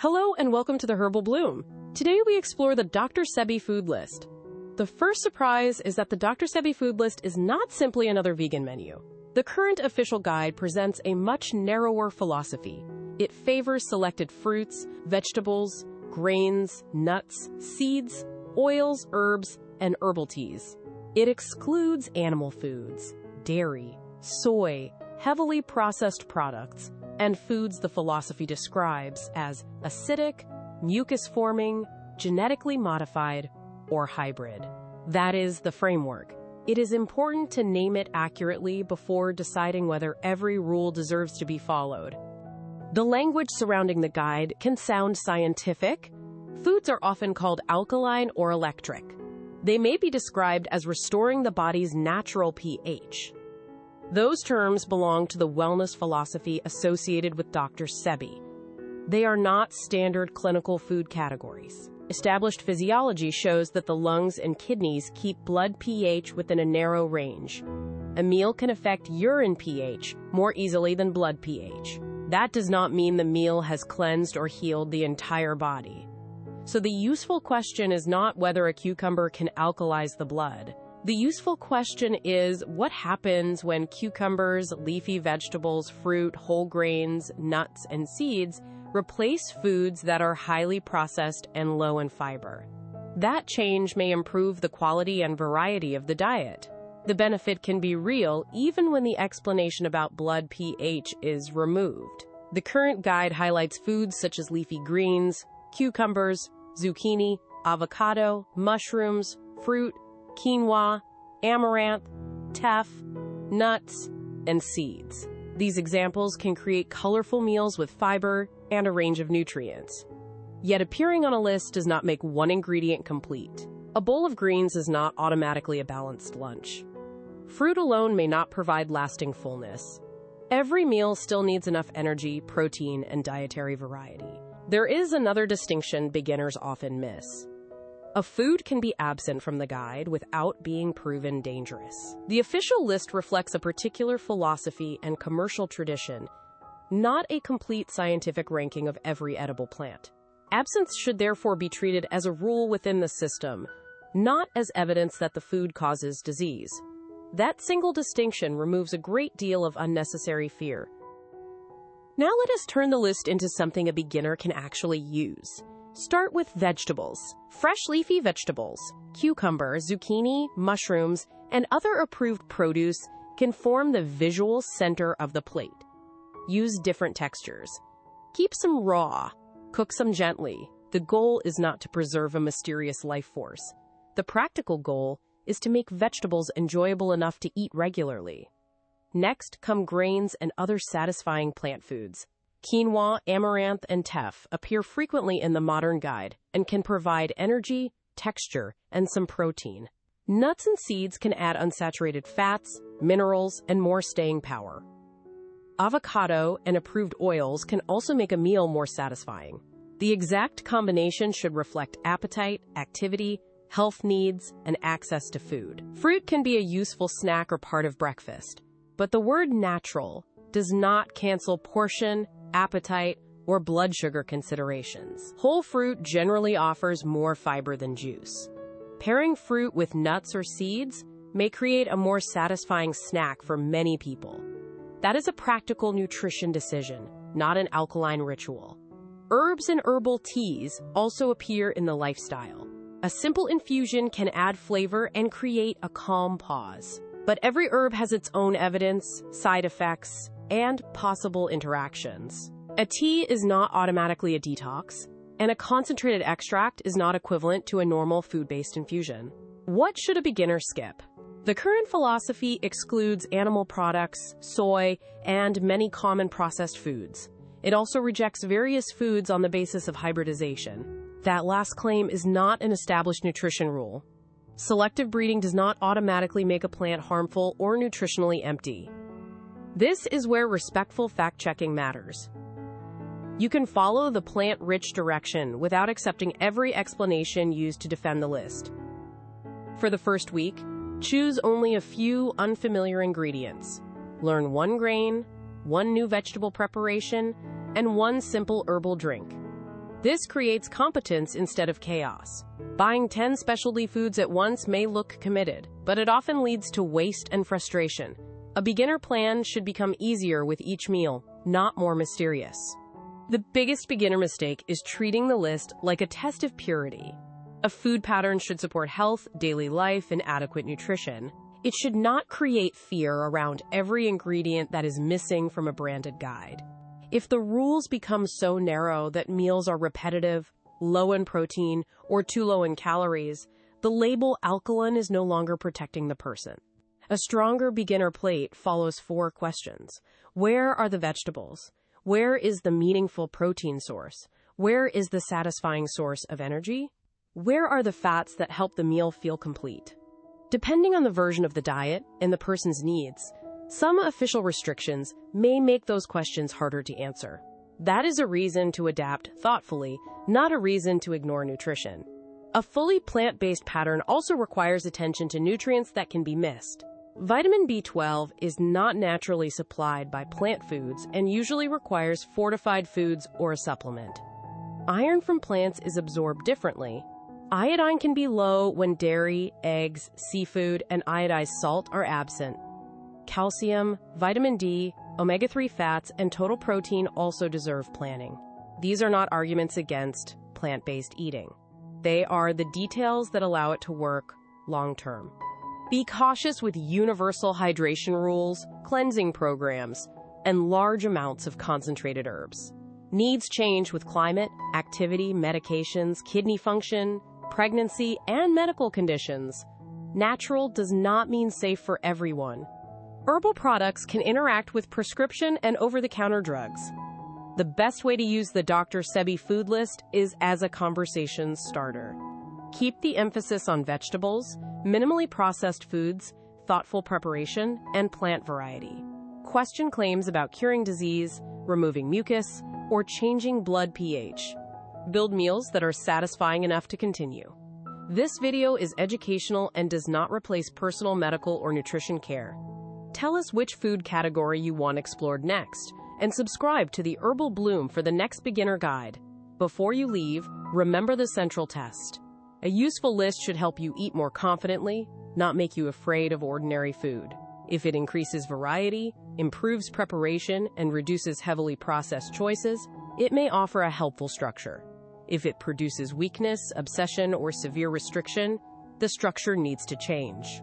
Hello and welcome to the Herbal Bloom. Today we explore the Dr. Sebi food list. The first surprise is that the Dr. Sebi food list is not simply another vegan menu. The current official guide presents a much narrower philosophy. It favors selected fruits, vegetables, grains, nuts, seeds, oils, herbs, and herbal teas. It excludes animal foods, dairy, soy, heavily processed products, and foods the philosophy describes as acidic, mucus-forming, genetically modified, or hybrid. That is the framework. It is important to name it accurately before deciding whether every rule deserves to be followed. The language surrounding the guide can sound scientific. Foods are often called alkaline or electric. They may be described as restoring the body's natural pH. Those terms belong to the wellness philosophy associated with Dr. Sebi. They are not standard clinical food categories. Established physiology shows that the lungs and kidneys keep blood pH within a narrow range. A meal can affect urine pH more easily than blood pH. That does not mean the meal has cleansed or healed the entire body. So the useful question is not whether a cucumber can alkalize the blood. The useful question is what happens when cucumbers, leafy vegetables, fruit, whole grains, nuts, and seeds replace foods that are highly processed and low in fiber. That change may improve the quality and variety of the diet. The benefit can be real even when the explanation about blood pH is removed. The current guide highlights foods such as leafy greens, cucumbers, zucchini, avocado, mushrooms, fruit, quinoa, amaranth, teff, nuts, and seeds. These examples can create colorful meals with fiber and a range of nutrients. Yet appearing on a list does not make one ingredient complete. A bowl of greens is not automatically a balanced lunch. Fruit alone may not provide lasting fullness. Every meal still needs enough energy, protein, and dietary variety. There is another distinction beginners often miss. A food can be absent from the guide without being proven dangerous. The official list reflects a particular philosophy and commercial tradition, not a complete scientific ranking of every edible plant. Absence should therefore be treated as a rule within the system, not as evidence that the food causes disease. That single distinction removes a great deal of unnecessary fear. Now let us turn the list into something a beginner can actually use. Start with vegetables. Fresh leafy vegetables, cucumber, zucchini, mushrooms, and other approved produce can form the visual center of the plate. Use different textures. Keep some raw. Cook some gently. The goal is not to preserve a mysterious life force. The practical goal is to make vegetables enjoyable enough to eat regularly. Next come grains and other satisfying plant foods. Quinoa, amaranth, and teff appear frequently in the modern guide and can provide energy, texture, and some protein. Nuts and seeds can add unsaturated fats, minerals, and more staying power. Avocado and approved oils can also make a meal more satisfying. The exact combination should reflect appetite, activity, health needs, and access to food. Fruit can be a useful snack or part of breakfast, but the word natural does not cancel portion, appetite, or blood sugar considerations. Whole fruit generally offers more fiber than juice. Pairing fruit with nuts or seeds may create a more satisfying snack for many people. That is a practical nutrition decision, not an alkaline ritual. Herbs and herbal teas also appear in the lifestyle. A simple infusion can add flavor and create a calm pause. But every herb has its own evidence, side effects, and possible interactions. A tea is not automatically a detox, and a concentrated extract is not equivalent to a normal food-based infusion. What should a beginner skip? The current philosophy excludes animal products, soy, and many common processed foods. It also rejects various foods on the basis of hybridization. That last claim is not an established nutrition rule. Selective breeding does not automatically make a plant harmful or nutritionally empty. This is where respectful fact-checking matters. You can follow the plant-rich direction without accepting every explanation used to defend the list. For the first week, choose only a few unfamiliar ingredients. Learn one grain, one new vegetable preparation, and one simple herbal drink. This creates competence instead of chaos. Buying 10 specialty foods at once may look committed, but it often leads to waste and frustration. A beginner plan should become easier with each meal, not more mysterious. The biggest beginner mistake is treating the list like a test of purity. A food pattern should support health, daily life, and adequate nutrition. It should not create fear around every ingredient that is missing from a branded guide. If the rules become so narrow that meals are repetitive, low in protein, or too low in calories, the label alkaline is no longer protecting the person. A stronger beginner plate follows 4 questions. Where are the vegetables? Where is the meaningful protein source? Where is the satisfying source of energy? Where are the fats that help the meal feel complete? Depending on the version of the diet and the person's needs, some official restrictions may make those questions harder to answer. That is a reason to adapt thoughtfully, not a reason to ignore nutrition. A fully plant-based pattern also requires attention to nutrients that can be missed. Vitamin B12 is not naturally supplied by plant foods and usually requires fortified foods or a supplement. Iron from plants is absorbed differently. Iodine can be low when dairy, eggs, seafood, and iodized salt are absent. Calcium, vitamin D, omega-3 fats, and total protein also deserve planning. These are not arguments against plant-based eating. They are the details that allow it to work long-term. Be cautious with universal hydration rules, cleansing programs, and large amounts of concentrated herbs. Needs change with climate, activity, medications, kidney function, pregnancy, and medical conditions. Natural does not mean safe for everyone. Herbal products can interact with prescription and over-the-counter drugs. The best way to use the Dr. Sebi food list is as a conversation starter. Keep the emphasis on vegetables, minimally processed foods, thoughtful preparation, and plant variety. Question claims about curing disease, removing mucus, or changing blood pH. Build meals that are satisfying enough to continue. This video is educational and does not replace personal medical or nutrition care. Tell us which food category you want explored next, and subscribe to the Herbal Bloom for the next beginner guide. Before you leave, remember the central test. A useful list should help you eat more confidently, not make you afraid of ordinary food. If it increases variety, improves preparation, and reduces heavily processed choices, it may offer a helpful structure. If it produces weakness, obsession, or severe restriction, the structure needs to change.